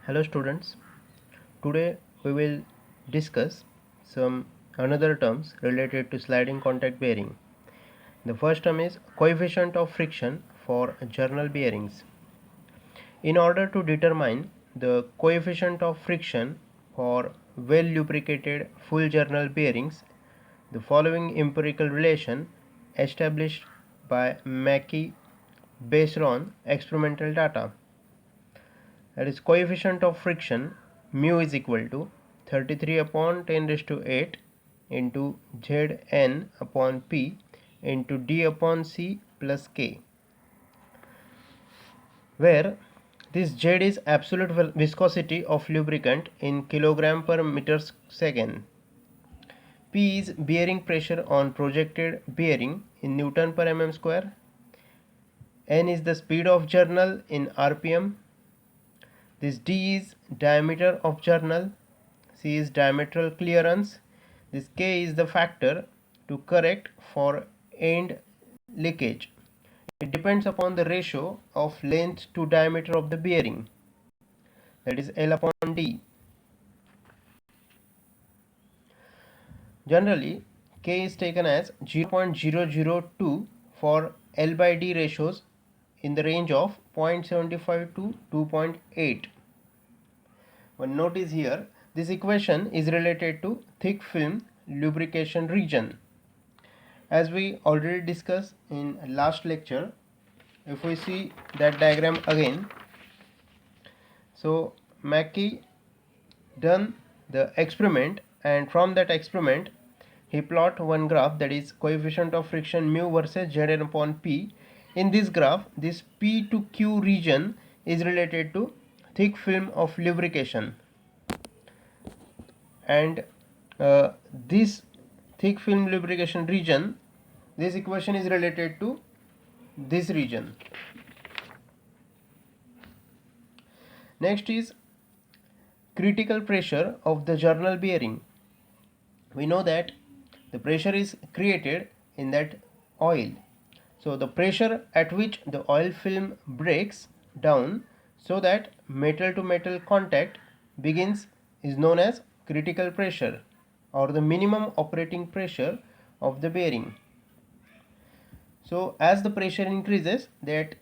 Hello students, today we will discuss some another terms related to sliding contact bearing. The first term is coefficient of friction for journal bearings. In order to determine the coefficient of friction for well lubricated full journal bearings, the following empirical relation established by Mackey based on experimental data. That is, coefficient of friction mu is equal to 33 upon 10 raised to 8 into Zn upon P into D upon C plus K, where this Z is absolute viscosity of lubricant in kilogram per meter second. P is bearing pressure on projected bearing in Newton per mm square. N is the speed of journal in RPM. This D is diameter of journal, C is diametral clearance, this K is the factor to correct for end leakage. It depends upon the ratio of length to diameter of the bearing, that is L upon D. Generally, K is taken as 0.002 for L by D ratios in the range of 0.75 to 2.8. One note is here, this equation is related to thick film lubrication region. As we already discussed in last lecture, if we see that diagram again, so Mackey done the experiment, and from that experiment he plot one graph, that is coefficient of friction mu versus Zn upon P. In this graph, this P to Q region is related to thick film of lubrication, and this thick film lubrication region, this equation is related to this region. Next is critical pressure of the journal bearing. We know that the pressure is created in that oil, so the pressure at which the oil film breaks down so that metal to metal contact begins is known as critical pressure, or the minimum operating pressure of the bearing. So as the pressure increases, that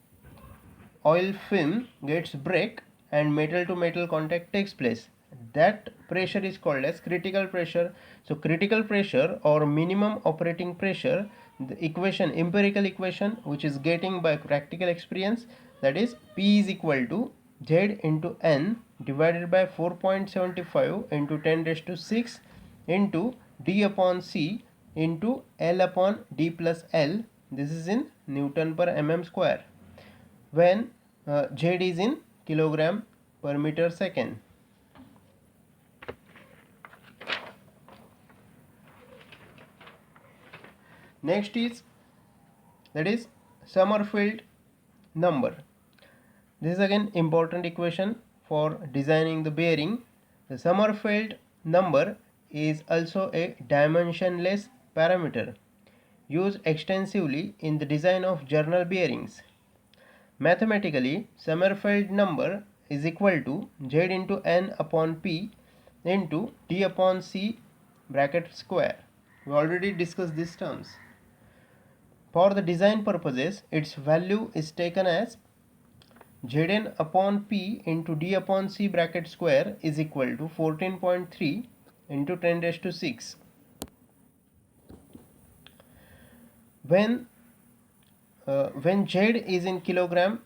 oil film gets break and metal to metal contact takes place. That pressure is called as critical pressure. So critical pressure or minimum operating pressure, the equation, empirical equation, which is getting by practical experience, that is P is equal to Z into N divided by 4.75 into 10 raised to 6 into D upon C into L upon D plus L. This is in Newton per mm square, when Z is in kilogram per meter second. Next is, that is Sommerfeld number. This is again important equation for designing the bearing. The Sommerfeld number is also a dimensionless parameter used extensively in the design of journal bearings. Mathematically, Sommerfeld number is equal to Z into N upon P into D upon C bracket square. We already discussed these terms. For the design purposes, its value is taken as Zn upon P into D upon C bracket square is equal to 14.3 into 10 raised to 6. When Z is in kilogram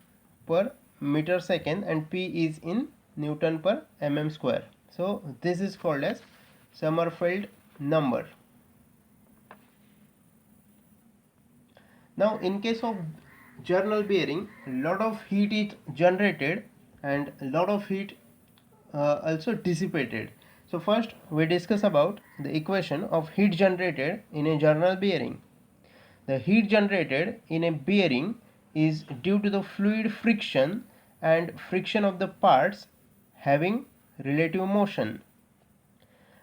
per meter second and P is in Newton per mm square. So this is called as Sommerfeld number. Now in case of journal bearing, a lot of heat is generated and a lot of heat also dissipated. So first we discuss about the equation of heat generated in a journal bearing. The heat generated in a bearing is due to the fluid friction and friction of the parts having relative motion.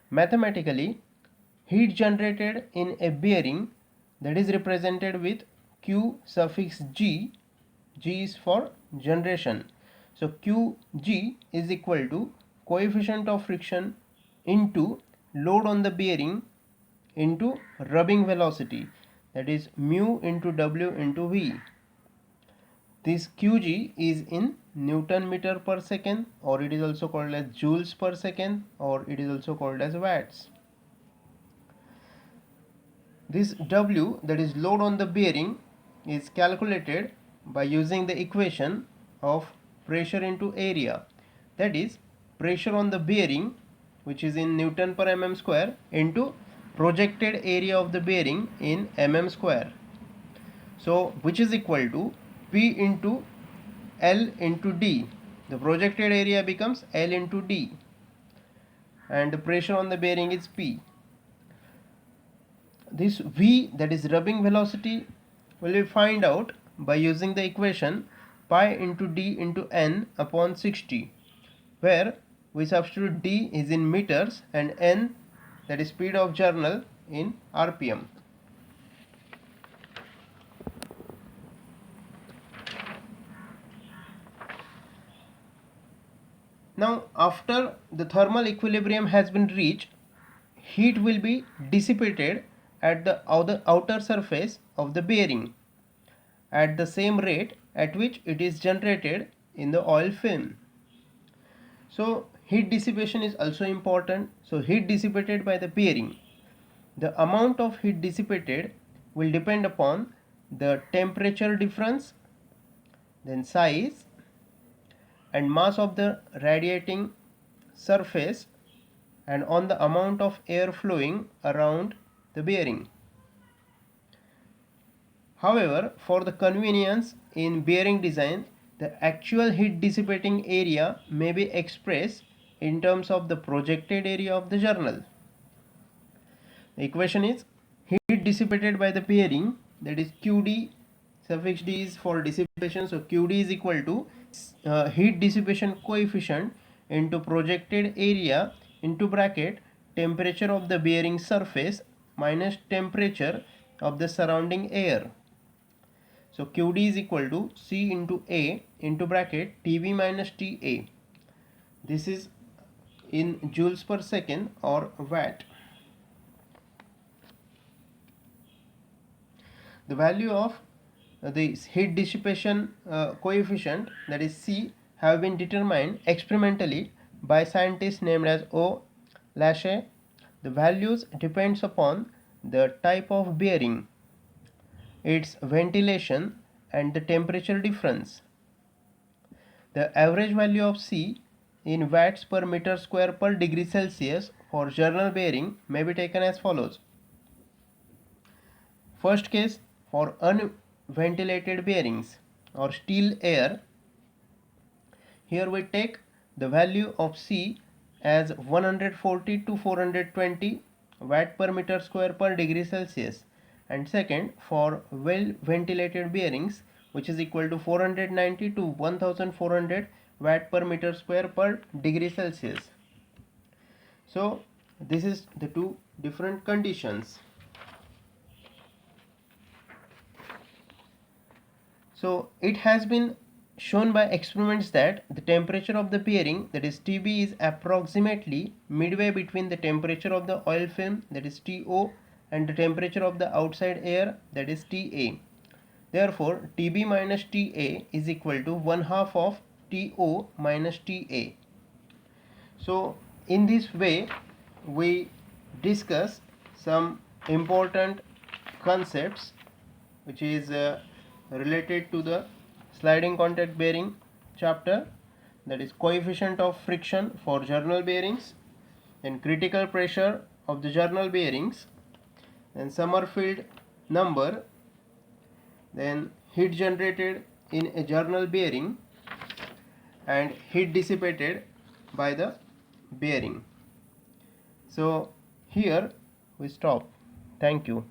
Mathematically, heat generated in a bearing, that is represented with Q suffix G. G is for generation. So Qg is equal to coefficient of friction into load on the bearing into rubbing velocity, that is mu into W into V. This Qg is in Newton meter per second, or it is also called as joules per second, or it is also called as watts. This W, that is load on the bearing, is calculated by using the equation of pressure into area, that is pressure on the bearing, which is in Newton per mm square, into projected area of the bearing in mm square. So which is equal to P into L into D. The projected area becomes L into D, and the pressure on the bearing is P. This V, that is rubbing velocity, will be find out by using the equation pi into D into N upon 60, where we substitute D is in meters and N, that is speed of journal, in RPM. Now after the thermal equilibrium has been reached, heat will be dissipated at the outer surface of the bearing at the same rate at which it is generated in the oil film. So heat dissipation is also important. So heat dissipated by the bearing. The amount of heat dissipated will depend upon the temperature difference, then size and mass of the radiating surface, and on the amount of air flowing around the bearing. However, for the convenience in bearing design, the actual heat dissipating area may be expressed in terms of the projected area of the journal. The equation is heat dissipated by the bearing, that is Qd, suffix d is for dissipation, so Qd is equal to heat dissipation coefficient into projected area into bracket temperature of the bearing surface minus temperature of the surrounding air. So Qd is equal to C into A into bracket Tb minus Ta. This is in joules per second or watt. The value of the heat dissipation coefficient, that is C, have been determined experimentally by scientists named as O. Lachey. The values depends upon the type of bearing, its ventilation and the temperature difference. The average value of C in watts per meter square per degree Celsius for journal bearing may be taken as follows. First case, for unventilated bearings or still air, here we take the value of C as 140 to 420 watt per meter square per degree Celsius, and second for well ventilated bearings, which is equal to 490 to 1400 watt per meter square per degree Celsius. So this is the two different conditions. So it has been shown by experiments that the temperature of the bearing, that is Tb, is approximately midway between the temperature of the oil film, that is To, and the temperature of the outside air, that is Ta. Therefore Tb minus Ta is equal to 1/2 of To minus Ta. So in this way we discuss some important concepts which is related to the sliding contact bearing chapter, that is coefficient of friction for journal bearings, then critical pressure of the journal bearings, then Sommerfeld number, then heat generated in a journal bearing, and heat dissipated by the bearing. So here we stop. Thank you.